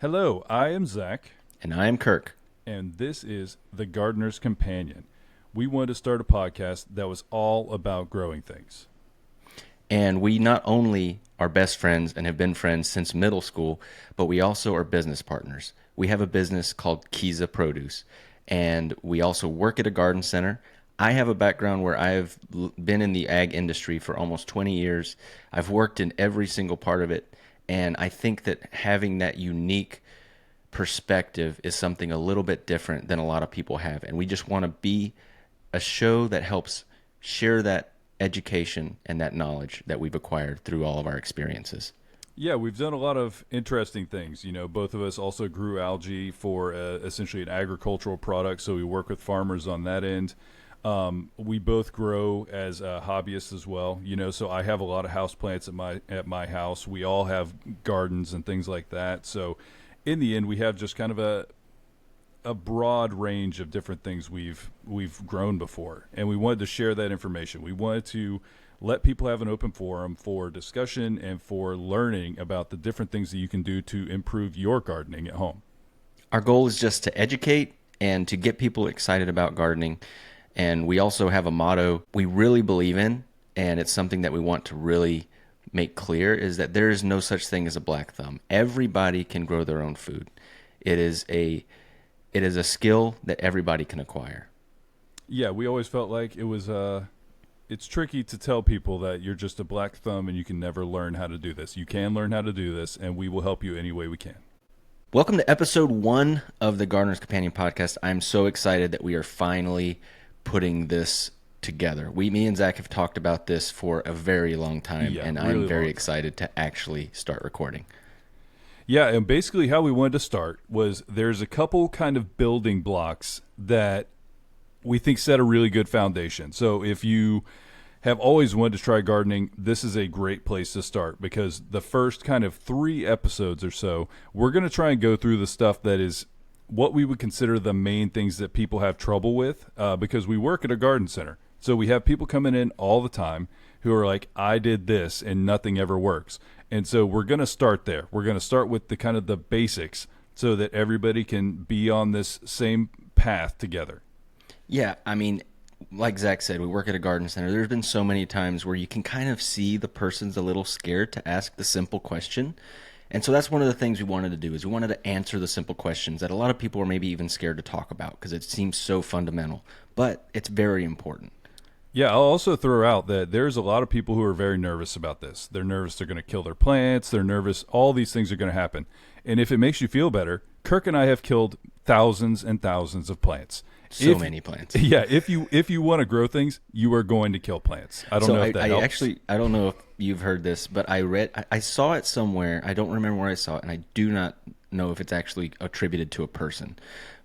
Hello, I am Zach, And I am Kirk. and this is The Gardener's Companion. We wanted to start a podcast that was all about growing things. And we not only are best friends and have been friends since middle school, but we also are business partners. We have a business called Kiza Produce, and we also work at a garden center. I have a background where I've been in the ag industry for almost 20 years. I've worked in every single part of it, and I think that having that unique perspective is something a little bit different than a lot of people have. And we just want to be a show that helps share that education and that knowledge that we've acquired through all of our experiences. Yeah, we've done a lot of interesting things. You know, both of us also grew algae for essentially an agricultural product, so we work with farmers on that end. We both grow as hobbyists as well. You know, so I have a lot of house plants at my house. We all have gardens and things like that. So in the end, we have just kind of a broad range of different things we've grown before, and we wanted to share that information. We wanted to let people have an open forum for discussion and for learning about the different things that you can do to improve your gardening at home. Our goal is just to educate and to get people excited about gardening. And we also have a motto we really believe in, and it's something that we want to really make clear, is that there is no such thing as a black thumb. Everybody can grow their own food. It is a skill that everybody can acquire. Yeah, we always felt like it's tricky to tell people that you're just a black thumb and you can never learn how to do this. You can learn how to do this, and we will help you any way we can. Welcome to episode 1 of the Gardener's Companion podcast. I'm so excited that we are finally putting this together. Me and Zach have talked about this for a very long time, and really I'm very excited to actually start recording. Yeah, and basically how we wanted to start was there's a couple kind of building blocks that we think set a really good foundation. So if you have always wanted to try gardening, this is a great place to start, because the first kind of 3 episodes or so, we're going to try and go through the stuff that is what we would consider the main things that people have trouble with, because we work at a garden center. So we have people coming in all the time who are like, I did this and nothing ever works. And so we're going to start there. We're going to start with the kind of the basics so that everybody can be on this same path together. Yeah, I mean, like Zach said, we work at a garden center. There's been so many times where you can kind of see the person's a little scared to ask the simple question. And so that's one of the things we wanted to do, is we wanted to answer the simple questions that a lot of people are maybe even scared to talk about because it seems so fundamental. But it's very important. Yeah, I'll also throw out that there's a lot of people who are very nervous about this. They're nervous they're going to kill their plants. They're nervous all these things are going to happen. And if it makes you feel better, Kirk and I have killed thousands and thousands of plants. So many plants. Yeah, if you want to grow things, you are going to kill plants. I don't know if that helps. I don't know if you've heard this, but I saw it somewhere. I don't remember where I saw it, and I do not know if it's actually attributed to a person.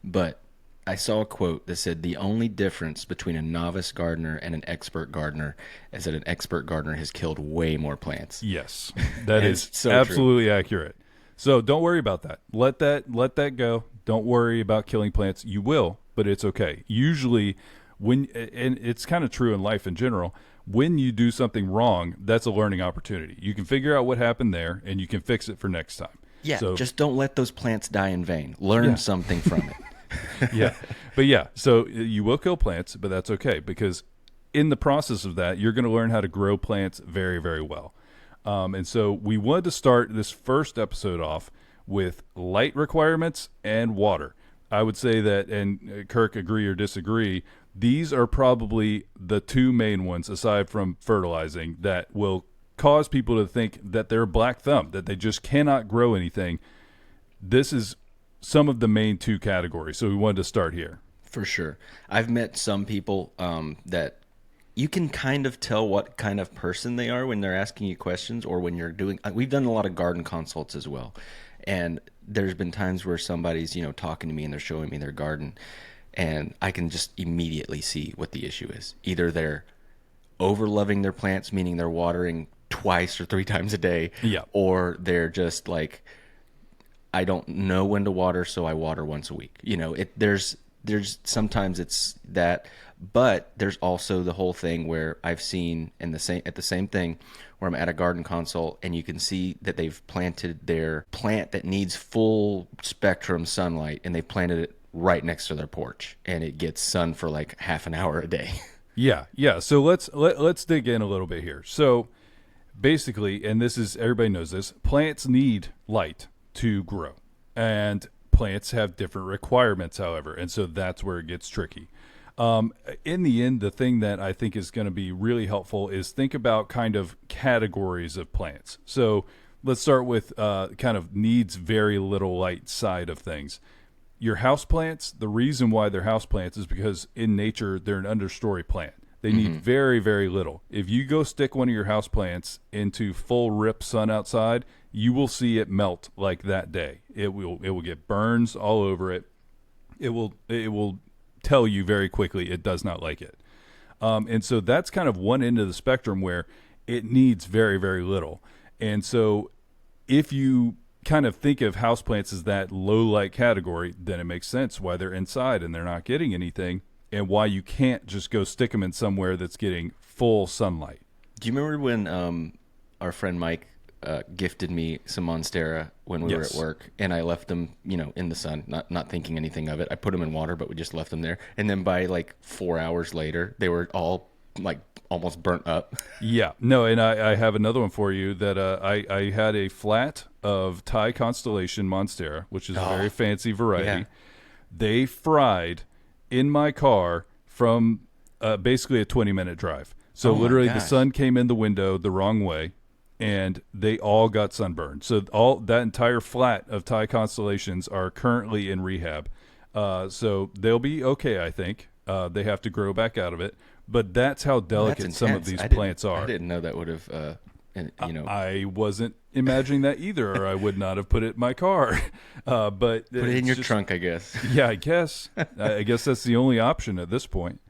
But I saw a quote that said, the only difference between a novice gardener and an expert gardener is that an expert gardener has killed way more plants. Yes, that is so absolutely accurate. So don't worry about that. Let that go. Don't worry about killing plants. You will, but it's okay. Usually and it's kind of true in life in general, when you do something wrong, that's a learning opportunity. You can figure out what happened there and you can fix it for next time. Yeah, so, just don't let those plants die in vain. Learn something from it. So you will kill plants, but that's okay, because in the process of that, you're going to learn how to grow plants very, very well. And so we wanted to start this first episode off with light requirements and water. I would say that, and Kirk, agree or disagree, these are probably the 2 main ones, aside from fertilizing, that will cause people to think that they're a black thumb, that they just cannot grow anything. This is some of the main 2 categories, so we wanted to start here. For sure. I've met some people that you can kind of tell what kind of person they are when they're asking you questions, or when you're doing. We've done a lot of garden consults as well, and there's been times where somebody's talking to me and they're showing me their garden, and I can just immediately see what the issue is. Either they're over loving their plants, meaning they're watering twice or 3 times a day, or they're just like, I don't know when to water, so I water once a week. There's there's sometimes it's that, but there's also the whole thing where I've seen at the same thing where I'm at a garden consult and you can see that they've planted their plant that needs full spectrum sunlight and they've planted it right next to their porch and it gets sun for like half an hour a day. Yeah, yeah. So let's dig in a little bit here. So basically, and this is everybody knows this, plants need light to grow. And plants have different requirements, however, and so that's where it gets tricky. In the end, the thing that I think is going to be really helpful is think about kind of categories of plants. So let's start with kind of needs very little light side of things. Your house plants, the reason why they're house plants is because in nature, they're an understory plant. They need very, very little. If you go stick one of your house plants into full rip sun outside, you will see it melt like that day. It will get burns all over it. It will tell you very quickly it does not like it. And so that's kind of one end of the spectrum where it needs very, very little. And so if you kind of think of houseplants as that low light category, then it makes sense why they're inside and they're not getting anything and why you can't just go stick them in somewhere that's getting full sunlight. Do you remember when our friend Mike gifted me some Monstera when we were at work, and I left them, in the sun, not thinking anything of it. I put them in water, but we just left them there. And then by like 4 hours later, they were all like almost burnt up. Yeah, no, and I have another one for you that I had a flat of Thai Constellation Monstera, which is a very fancy variety. Yeah. They fried in my car from basically a 20-minute drive. So literally the sun came in the window the wrong way, and they all got sunburned. So all that entire flat of Thai Constellations are currently in rehab. So they'll be okay, I think. They have to grow back out of it. But that's how delicate some of these plants are. I didn't know that would have, I wasn't imagining that either, or I would not have put it in my car. But put it in your trunk, I guess. Yeah, I guess. I guess that's the only option at this point.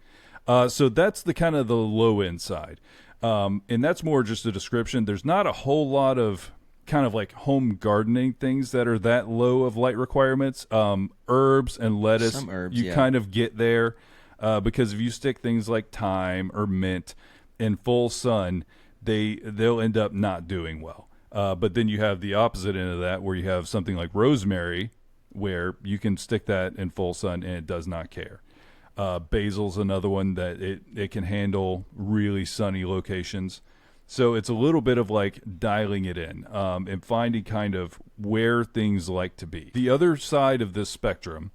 So that's the kind of the low end side. And that's more just a description. There's not a whole lot of kind of like home gardening things that are that low of light requirements. Herbs and lettuce, kind of get there because if you stick things like thyme or mint in full sun, they'll end up not doing well. But then you have the opposite end of that where you have something like rosemary where you can stick that in full sun and it does not care. Basil's another one that it can handle really sunny locations. So it's a little bit of like dialing it in and finding kind of where things like to be. The other side of this spectrum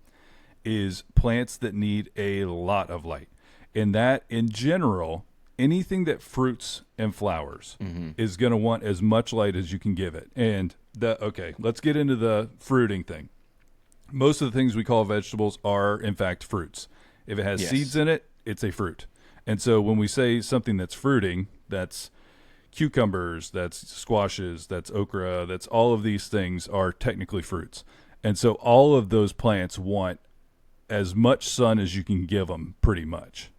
is plants that need a lot of light. And that, in general, anything that fruits and flowers is going to want as much light as you can give it. And let's get into the fruiting thing. Most of the things we call vegetables are, in fact, fruits. If it has seeds in it, it's a fruit. And so when we say something that's fruiting, that's cucumbers, that's squashes, that's okra, that's all of these things are technically fruits. And so all of those plants want as much sun as you can give them, pretty much.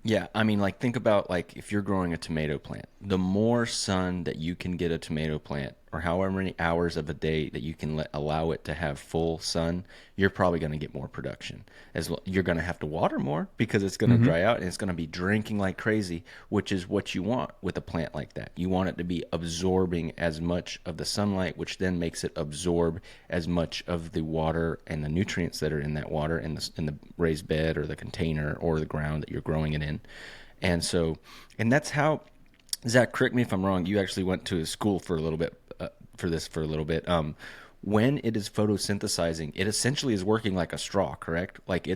Yeah, I mean, like, think about, like, if you're growing a tomato plant, the more sun that you can get a tomato plant, or however many hours of a day that you can allow it to have full sun, you're probably going to get more production. You're going to have to water more because it's going to dry out and it's going to be drinking like crazy, which is what you want with a plant like that. You want it to be absorbing as much of the sunlight, which then makes it absorb as much of the water and the nutrients that are in that water in the raised bed or the container or the ground that you're growing it in. And that's how, Zach, correct me if I'm wrong, you actually went to school for a little bit, for a little bit. When it is photosynthesizing, it essentially is working like a straw, correct? Like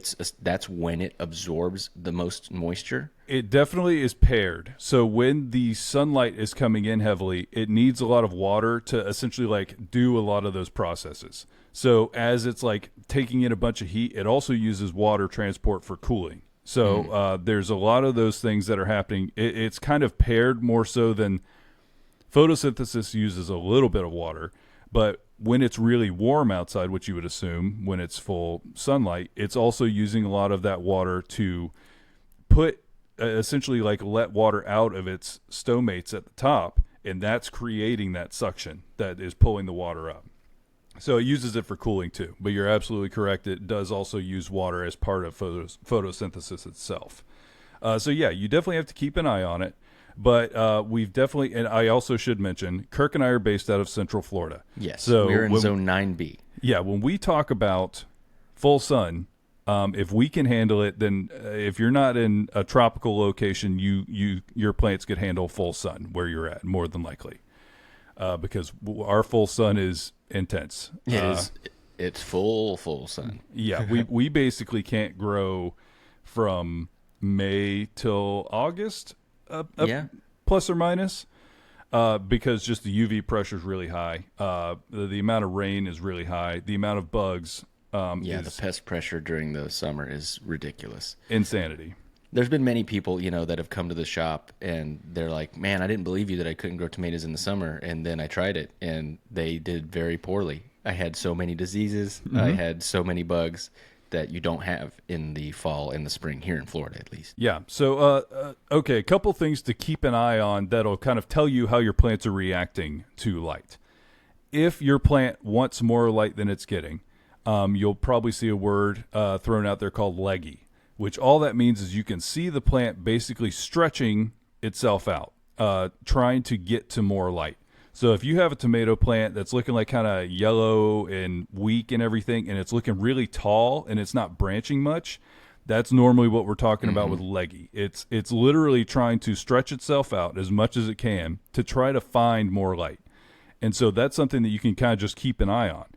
that's when it absorbs the most moisture? It definitely is paired. So when the sunlight is coming in heavily, it needs a lot of water to essentially like do a lot of those processes. So as it's like taking in a bunch of heat, it also uses water transport for cooling. So there's a lot of those things that are happening. It's kind of paired more so than photosynthesis uses a little bit of water, but when it's really warm outside, which you would assume when it's full sunlight, it's also using a lot of that water to put essentially like let water out of its stomates at the top, and that's creating that suction that is pulling the water up. So it uses it for cooling too. But you're absolutely correct. It does also use water as part of photosynthesis itself. So yeah, you definitely have to keep an eye on it. But we've definitely, and I also should mention, Kirk and I are based out of Central Florida. Yes, so we're in Zone 9B. Yeah, when we talk about full sun, if we can handle it, then if you're not in a tropical location, your plants could handle full sun where you're at, more than likely, because our full sun is intense. It is. It's full sun. Yeah, we basically can't grow from May till August, plus or minus, because just the UV pressure is really high. The amount of rain is really high. The amount of bugs, the pest pressure during the summer is ridiculous. Insanity. There's been many people, that have come to the shop and they're like, man, I didn't believe you that I couldn't grow tomatoes in the summer. And then I tried it and they did very poorly. I had so many diseases. Mm-hmm. I had so many bugs that you don't have in the fall and the spring here in Florida, at least. Yeah. So, okay, a couple things to keep an eye on that'll kind of tell you how your plants are reacting to light. If your plant wants more light than it's getting, you'll probably see a word thrown out there called leggy, which all that means is you can see the plant basically stretching itself out, trying to get to more light. So if you have a tomato plant that's looking like kind of yellow and weak and everything, and it's looking really tall and it's not branching much, that's normally what we're talking about with leggy. It's literally trying to stretch itself out as much as it can to try to find more light. And so that's something that you can kind of just keep an eye on.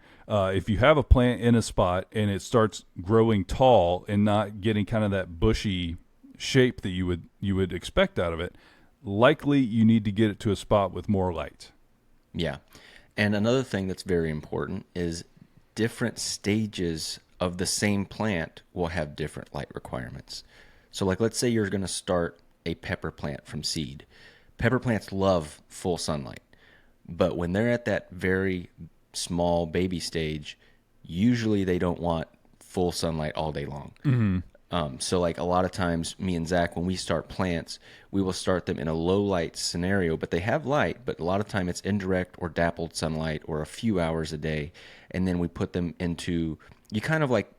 If you have a plant in a spot and it starts growing tall and not getting kind of that bushy shape that you would expect out of it, likely you need to get it to a spot with more light. Yeah. And another thing that's very important is different stages of the same plant will have different light requirements. So like, let's say you're going to start a pepper plant from seed. Pepper plants love full sunlight, but when they're at that very small baby stage, usually they don't want full sunlight all day long. Mm-hmm. So like a lot of times me and Zach, when we start plants, we will start them in a low light scenario, but they have light, but a lot of time it's indirect or dappled sunlight or a few hours a day. And then we put them into, you kind of like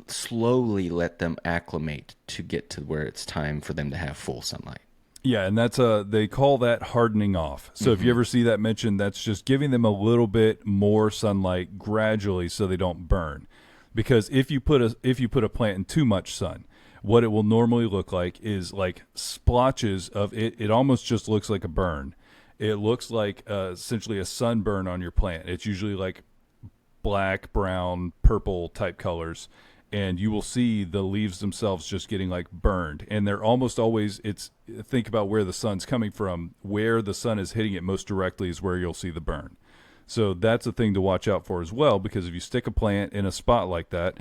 slowly let them acclimate to get to where it's time for them to have full sunlight. Yeah, and that's they call that hardening off. So if you ever see that mentioned, that's just giving them a little bit more sunlight gradually so they don't burn. Because if you put a plant in too much sun, what it will normally look like is like splotches of it. It almost just looks like a burn. It looks like essentially a sunburn on your plant. It's usually like black, brown, purple type colors. And you will see the leaves themselves just getting like burned. And they're almost always, think about where the sun's coming from. Where the sun is hitting it most directly is where you'll see the burn. So that's a thing to watch out for as well, because if you stick a plant in a spot like that,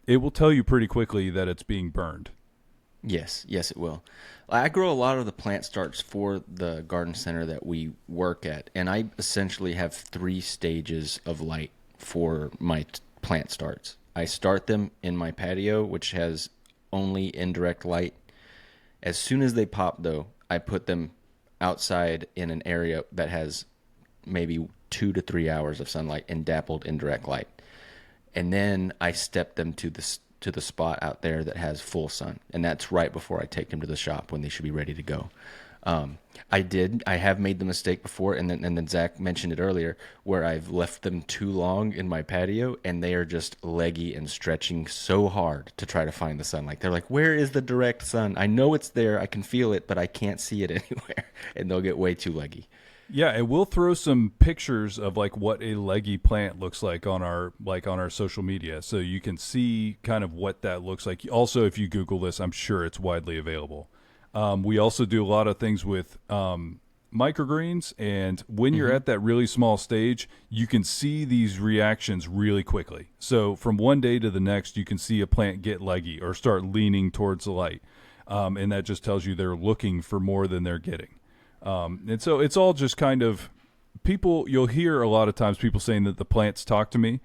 it will tell you pretty quickly that it's being burned. Yes, it will. I grow a lot of the plant starts for the garden center that we work at, and I essentially have 3 stages of light for my plant starts. I start them in my patio, which has only indirect light. As soon as they pop, though, I put them outside in an area that has maybe 2 to 3 hours of sunlight and dappled indirect light. And then I step them to the spot out there that has full sun. And that's right before I take them to the shop when they should be ready to go. I have made the mistake before, and then Zach mentioned it earlier, where I've left them too long in my patio and they are just leggy and stretching so hard to try to find the sunlight. They're like, where is the direct sun? I know it's there, I can feel it, but I can't see it anywhere. And they'll get way too leggy. Yeah, and we'll throw some pictures of like what a leggy plant looks like on our social media, so you can see kind of what that looks like. Also, if you Google this, I'm sure it's widely available. We also do a lot of things with microgreens, and when you're at that really small stage, you can see these reactions really quickly. So from one day to the next, you can see a plant get leggy or start leaning towards the light, and that just tells you they're looking for more than they're getting. And so it's all just kind of you'll hear a lot of times people saying that the plants talk to me.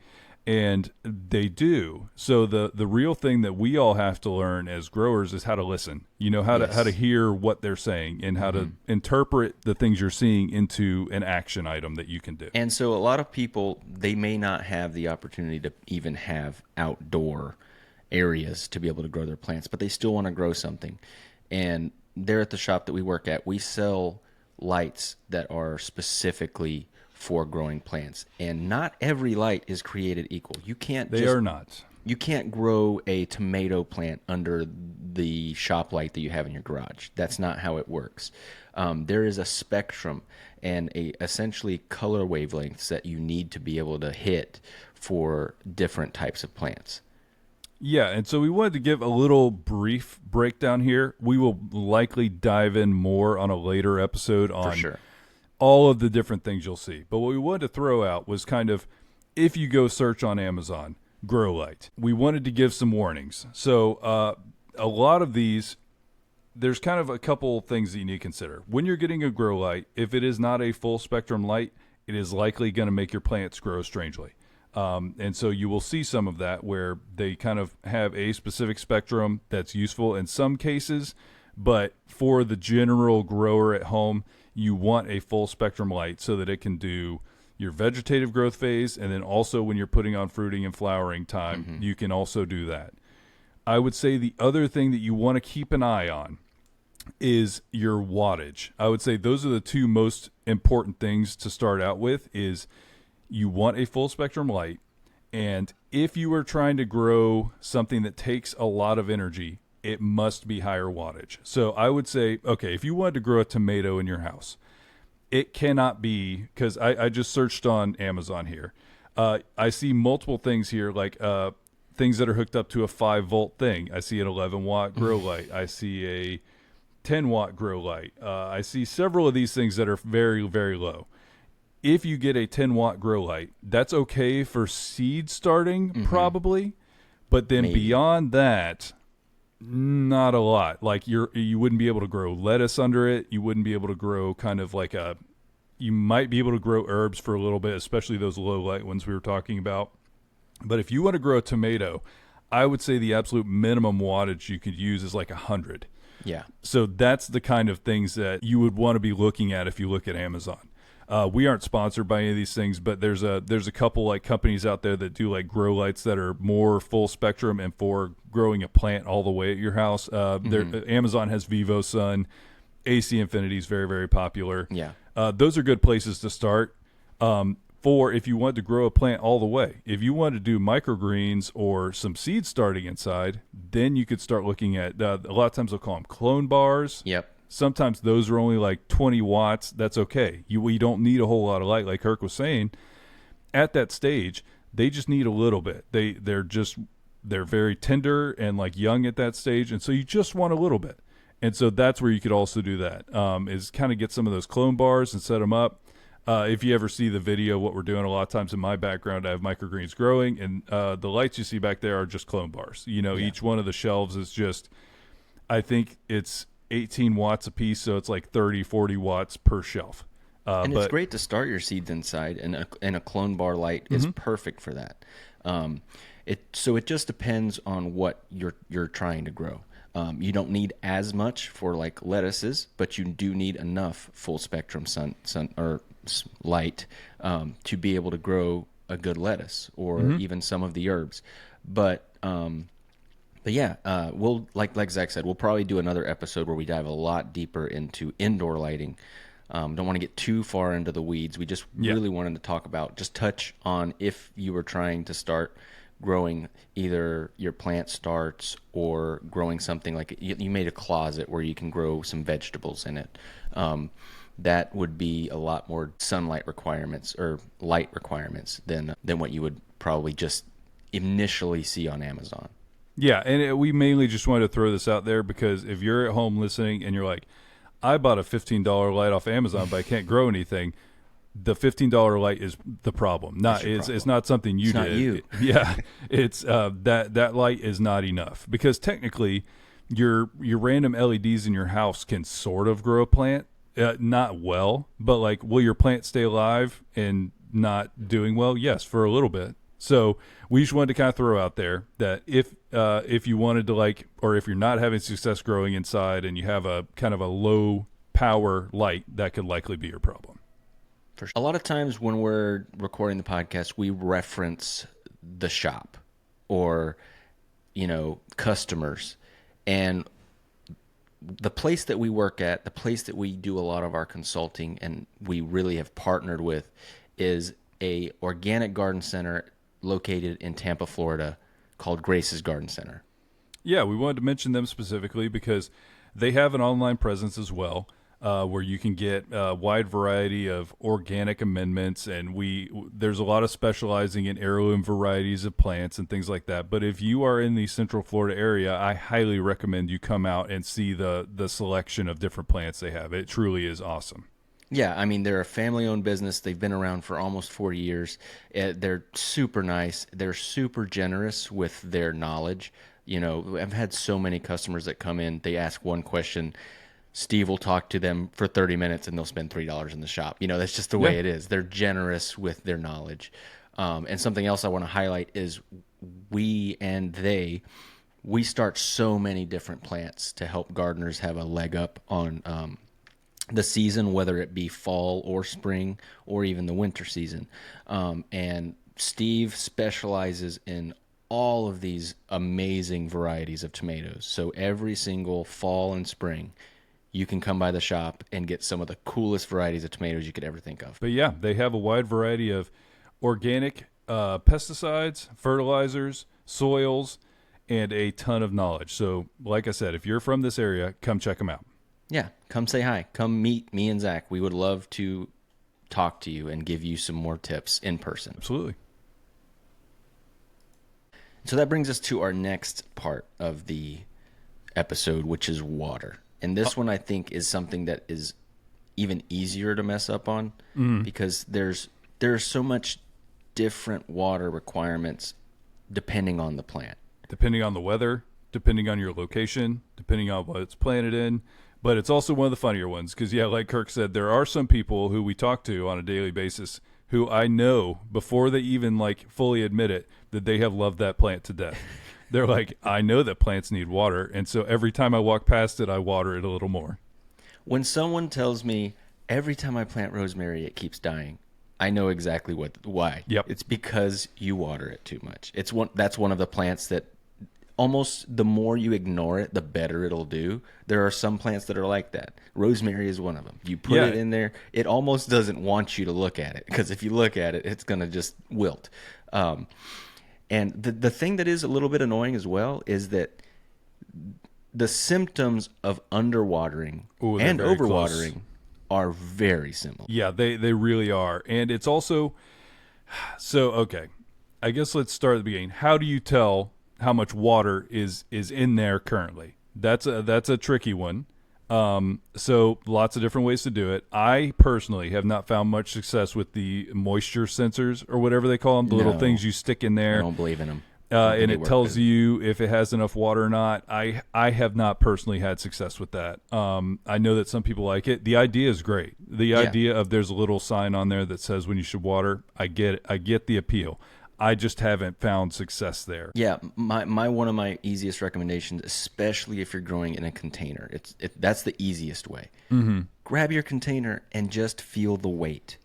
And they do. So the real thing that we all have to learn as growers is how to listen. You know, how to hear what they're saying and how to interpret the things you're seeing into an action item that you can do. And so a lot of people, they may not have the opportunity to even have outdoor areas to be able to grow their plants, but they still want to grow something. And there at the shop that we work at, we sell lights that are specifically for growing plants, and not every light is created equal. You can't You can't grow a tomato plant under the shop light that you have in your garage. That's not how it works. There is a spectrum and essentially color wavelengths that you need to be able to hit for different types of plants. Yeah, and so we wanted to give a little brief breakdown here. We will likely dive in more on a later episode on For sure. all of the different things you'll see. But what we wanted to throw out was kind of, if you go search on Amazon, grow light. We wanted to give some warnings. So a lot of these, there's kind of a couple things that you need to consider. When you're getting a grow light, if it is not a full spectrum light, it is likely going to make your plants grow strangely. And so you will see some of that where they kind of have a specific spectrum that's useful in some cases, but for the general grower at home, you want a full spectrum light so that it can do your vegetative growth phase, and then also when you're putting on fruiting and flowering time, you can also do that. I would say the other thing that you want to keep an eye on is your wattage. I would say those are the two most important things to start out with. Is you want a full spectrum light, and if you are trying to grow something that takes a lot of energy, it must be higher wattage. So I would say, okay, if you wanted to grow a tomato in your house, it cannot be, because I just searched on Amazon here. I see multiple things here, like things that are hooked up to a 5-volt thing. I see an 11-watt grow light. I see a 10-watt grow light. I see several of these things that are very, very low. If you get a 10-watt grow light, that's okay for seed starting, probably. But then beyond that, not a lot. Like you wouldn't be able to grow lettuce under it. You wouldn't be able to grow kind of like you might be able to grow herbs for a little bit, especially those low light ones we were talking about. But if you want to grow a tomato, I would say the absolute minimum wattage you could use is like 100. Yeah. So that's the kind of things that you would want to be looking at if you look at Amazon. We aren't sponsored by any of these things, but there's a couple like companies out there that do like grow lights that are more full spectrum and for growing a plant all the way at your house. Amazon has Vivo Sun, AC Infinity is very, very popular. Yeah. Those are good places to start. For if you want to grow a plant all the way, if you want to do microgreens or some seed starting inside, then you could start looking at a lot of times they'll call them clone bars. Yep. Sometimes those are only like 20 watts. That's okay. You don't need a whole lot of light, like Kirk was saying. At that stage, they just need a little bit. They're very tender and like young at that stage, and so you just want a little bit. And so that's where you could also do that. Is kind of get some of those clone bars and set them up. If you ever see the video, what we're doing a lot of times in my background, I have microgreens growing, and the lights you see back there are just clone bars. Each one of the shelves is just, I think it's 18 watts a piece, so it's like 30, 40 watts per shelf. And it's great to start your seeds inside, and a clone bar light is perfect for that. So it just depends on what you're trying to grow. You don't need as much for like lettuces, but you do need enough full spectrum sun or light to be able to grow a good lettuce or even some of the herbs. But yeah, we'll like Zach said, we'll probably do another episode where we dive a lot deeper into indoor lighting. Don't want to get too far into the weeds. We just really wanted to talk about, just touch on if you were trying to start growing either your plant starts or growing something like you made a closet where you can grow some vegetables in it. That would be a lot more sunlight requirements or light requirements than what you would probably just initially see on Amazon. Yeah, and we mainly just wanted to throw this out there because if you're at home listening and you're like, I bought a $15 light off Amazon, but I can't grow anything, the $15 light is the problem. It's not something you did. Not you. Yeah, it's that light is not enough because technically your random LEDs in your house can sort of grow a plant, not well, but like will your plant stay alive and not doing well? Yes, for a little bit. So we just wanted to kind of throw out there that if you wanted to or if you're not having success growing inside and you have a kind of a low power light, that could likely be your problem. For sure. A lot of times when we're recording the podcast, we reference the shop or, customers. And the place that we work at, the place that we do a lot of our consulting and we really have partnered with is a organic garden center located in Tampa, Florida called Grace's Garden Center. Yeah, we wanted to mention them specifically because they have an online presence as well, where you can get a wide variety of organic amendments, and there's a lot of specializing in heirloom varieties of plants and things like that. But if you are in the Central Florida area, I highly recommend you come out and see the selection of different plants they have. It truly is awesome. Yeah, I mean, they're a family-owned business. They've been around for almost 40 years. They're super nice. They're super generous with their knowledge. I've had so many customers that come in, they ask one question, Steve will talk to them for 30 minutes and they'll spend $3 in the shop. That's just the way it is. They're generous with their knowledge. And something else I want to highlight is we start so many different plants to help gardeners have a leg up on the season, whether it be fall or spring or even the winter season. And Steve specializes in all of these amazing varieties of tomatoes. So every single fall and spring, you can come by the shop and get some of the coolest varieties of tomatoes you could ever think of. But yeah, they have a wide variety of organic pesticides, fertilizers, soils, and a ton of knowledge. So like I said, if you're from this area, come check them out. Yeah, come say hi. Come meet me and Zach. We would love to talk to you and give you some more tips in person. Absolutely. So that brings us to our next part of the episode, which is water. And this one I think is something that is even easier to mess up on because there's so much different water requirements depending on the plant. Depending on the weather, depending on your location, depending on what it's planted in. But it's also one of the funnier ones because, yeah, like Kirk said, there are some people who we talk to on a daily basis who I know before they even fully admit it that they have loved that plant to death. They're like, I know that plants need water, and so every time I walk past it, I water it a little more. When someone tells me every time I plant rosemary, it keeps dying, I know exactly why. Yep. It's because you water it too much. That's one of the plants that almost the more you ignore it, the better it'll do. There are some plants that are like that. Rosemary is one of them. You put it in there, it almost doesn't want you to look at it because if you look at it, it's going to just wilt. And the thing that is a little bit annoying as well is that the symptoms of underwatering and overwatering are very similar. Yeah, they really are. And it's also, okay, I guess let's start at the beginning. How do you tell how much water is in there currently? That's a tricky one. So lots of different ways to do it. I personally have not found much success with the moisture sensors or whatever they call them, the little things you stick in there. I don't believe in them. And it tells you if it has enough water or not. I have not personally had success with that. I know that some people like it. The idea is great. The idea of there's a little sign on there that says when you should water, I get it. I get the appeal. I just haven't found success there. Yeah, my one of my easiest recommendations, especially if you're growing in a container, that's the easiest way. Mm-hmm. Grab your container and just feel the weight.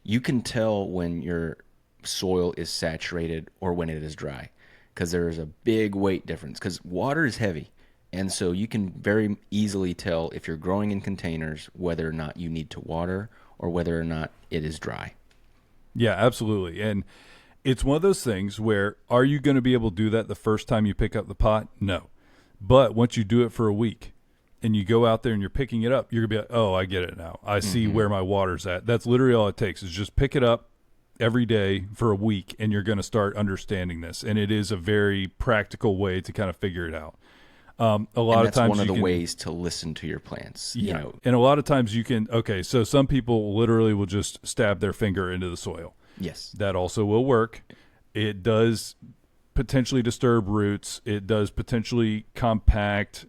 You can tell when your soil is saturated or when it is dry because there is a big weight difference because water is heavy. And so you can very easily tell if you're growing in containers whether or not you need to water or whether or not it is dry. Yeah, absolutely. And it's one of those things where are you going to be able to do that the first time you pick up the pot? No. But once you do it for a week and you go out there and you're picking it up, you're going to be like, oh, I get it now. I see where my water's at. That's literally all it takes is just pick it up every day for a week and you're going to start understanding this. And it is a very practical way to kind of figure it out. A lot of times one of the ways to listen to your plants. Yeah. And a lot of times you can, so some people literally will just stab their finger into the soil. Yes. That also will work. It does potentially disturb roots. It does potentially compact.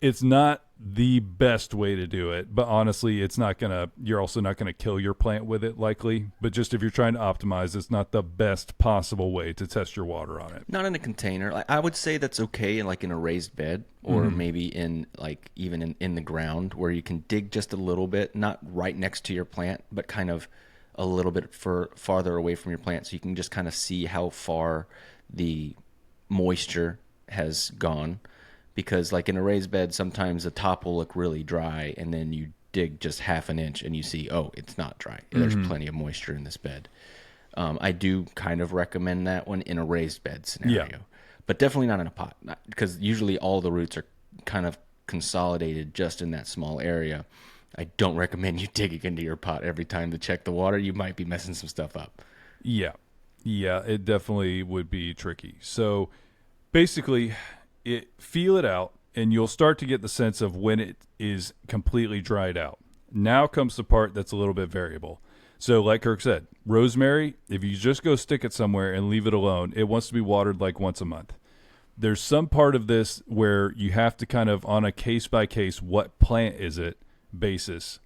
It's not the best way to do it, but honestly, you're also not gonna kill your plant with it likely. But just if you're trying to optimize, it's not the best possible way to test your water on it. Not in a container. Like, I would say that's okay in like in a raised bed, or maybe in like even in the ground where you can dig just a little bit, not right next to your plant, but kind of a little bit farther away from your plant, so you can just kind of see how far the moisture has gone. Because like in a raised bed, sometimes the top will look really dry, and then you dig just half an inch and you see, oh, it's not dry. There's plenty of moisture in this bed. I do kind of recommend that one in a raised bed scenario, but definitely not in a pot, because usually all the roots are kind of consolidated just in that small area. I don't recommend you digging into your pot every time to check the water. You might be messing some stuff up. Yeah. Yeah, it definitely would be tricky. So basically, feel it out, and you'll start to get the sense of when it is completely dried out. Now comes the part that's a little bit variable. So like Kirk said, rosemary, if you just go stick it somewhere and leave it alone, it wants to be watered like once a month. There's some part of this where you have to kind of, on a case-by-case, what plant is it basis,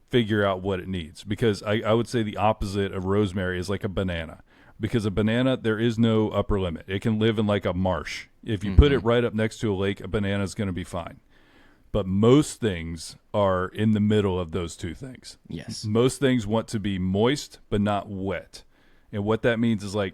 figure out what it needs. Because I would say the opposite of rosemary is like a banana. Because a banana, there is no upper limit. It can live in like a marsh. If you put it right up next to a lake, a banana is going to be fine. But most things are in the middle of those two things. Yes. Most things want to be moist, but not wet. And what that means is, like,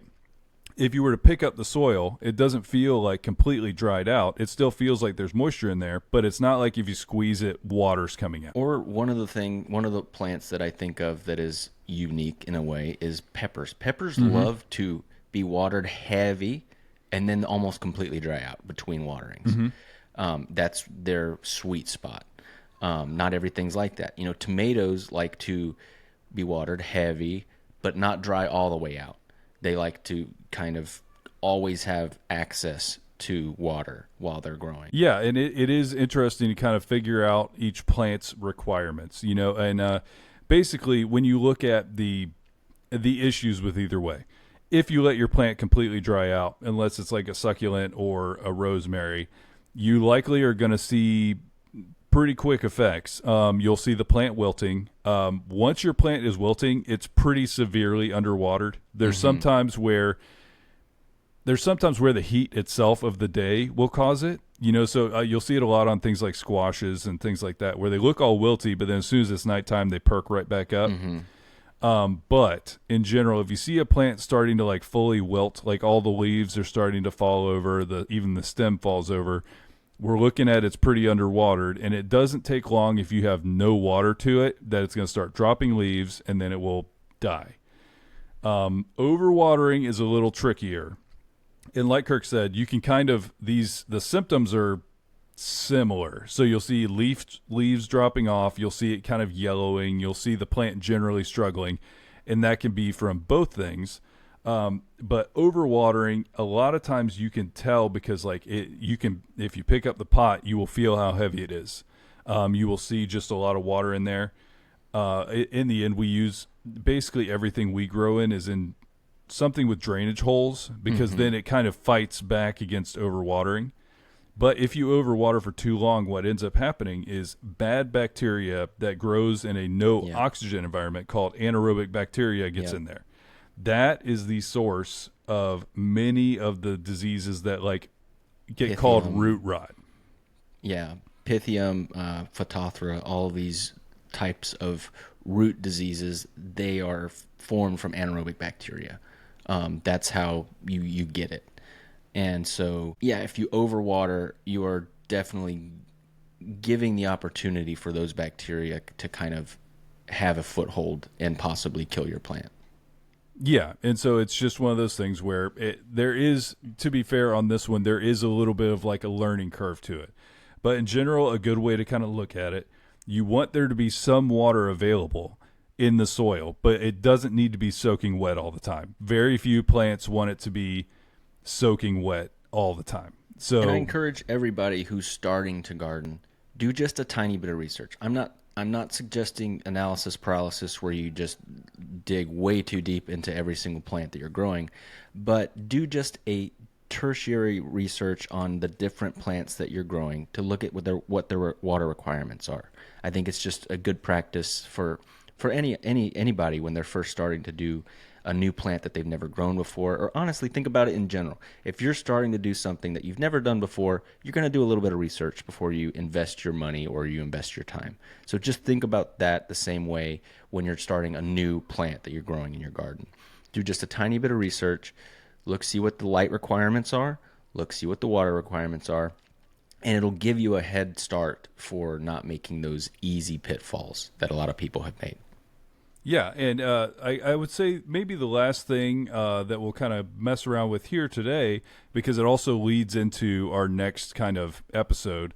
if you were to pick up the soil, it doesn't feel like completely dried out. It still feels like there's moisture in there, but it's not like if you squeeze it, water's coming out. Or one of the plants that I think of that is unique in a way is peppers. Peppers love to be watered heavy and then almost completely dry out between waterings. That's their sweet spot. Not everything's like that. You know, tomatoes like to be watered heavy, but not dry all the way out. They like to kind of always have access to water while they're growing. Yeah, and it is interesting to kind of figure out each plant's requirements, you know, and basically when you look at the issues with either way, if you let your plant completely dry out, unless it's like a succulent or a rosemary, you likely are going to see pretty quick effects. You'll see the plant wilting. Once your plant is wilting, it's pretty severely underwatered. There's sometimes where the heat itself of the day will cause it. You know, so you'll see it a lot on things like squashes and things like that, where they look all wilty, but then as soon as it's nighttime, they perk right back up. But in general, if you see a plant starting to like fully wilt, like all the leaves are starting to fall over, even the stem falls over, we're looking at it's pretty underwatered, and it doesn't take long if you have no water to it that it's going to start dropping leaves, and then it will die. Overwatering is a little trickier. And like Kirk said, you can kind of, the symptoms are similar. So you'll see leaves dropping off. You'll see it kind of yellowing. You'll see the plant generally struggling. And that can be from both things. But overwatering, a lot of times you can tell because if you pick up the pot, you will feel how heavy it is. You will see just a lot of water in there. In the end, we use basically everything we grow in is in something with drainage holes, because then it kind of fights back against overwatering. But if you overwater for too long, what ends up happening is bad bacteria that grows in a no oxygen environment called anaerobic bacteria gets in there. That is the source of many of the diseases that get Pythium, called root rot. Yeah, Pythium, Phytophthora, all these types of root diseases, they are formed from anaerobic bacteria. That's how you get it. And so, if you overwater, you are definitely giving the opportunity for those bacteria to kind of have a foothold and possibly kill your plant. Yeah, and so it's just one of those things where there is, to be fair on this one, there is a little bit of like a learning curve to it. But in general, a good way to kind of look at it, you want there to be some water available in the soil, but it doesn't need to be soaking wet all the time. Very few plants want it to be soaking wet all the time. So, and I encourage everybody who's starting to garden, do just a tiny bit of research. I'm not suggesting analysis paralysis where you just dig way too deep into every single plant that you're growing, but do just a tertiary research on the different plants that you're growing to look at what their water requirements are. I think it's just a good practice for anybody when they're first starting to do a new plant that they've never grown before, or honestly think about it in general. If you're starting to do something that you've never done before, you're going to do a little bit of research before you invest your money or you invest your time. So just think about that the same way when you're starting a new plant that you're growing in your garden. Do just a tiny bit of research, look, see what the light requirements are, look, see what the water requirements are, and it'll give you a head start for not making those easy pitfalls that a lot of people have made. Yeah, and I would say maybe the last thing that we'll kind of mess around with here today, because it also leads into our next kind of episode,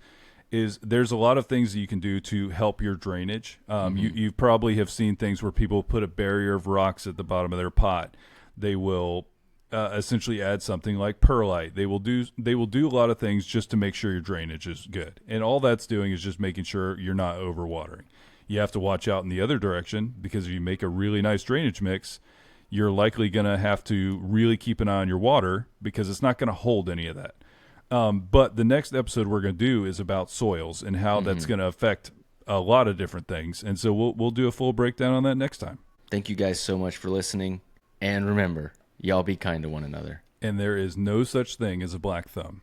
is there's a lot of things that you can do to help your drainage. You probably have seen things where people put a barrier of rocks at the bottom of their pot. They will essentially add something like perlite. They will do a lot of things just to make sure your drainage is good, and all that's doing is just making sure you're not overwatering. You have to watch out in the other direction, because if you make a really nice drainage mix, you're likely going to have to really keep an eye on your water, because it's not going to hold any of that. But the next episode we're going to do is about soils and how that's going to affect a lot of different things. And so we'll do a full breakdown on that next time. Thank you guys so much for listening. And remember, y'all be kind to one another. And there is no such thing as a black thumb.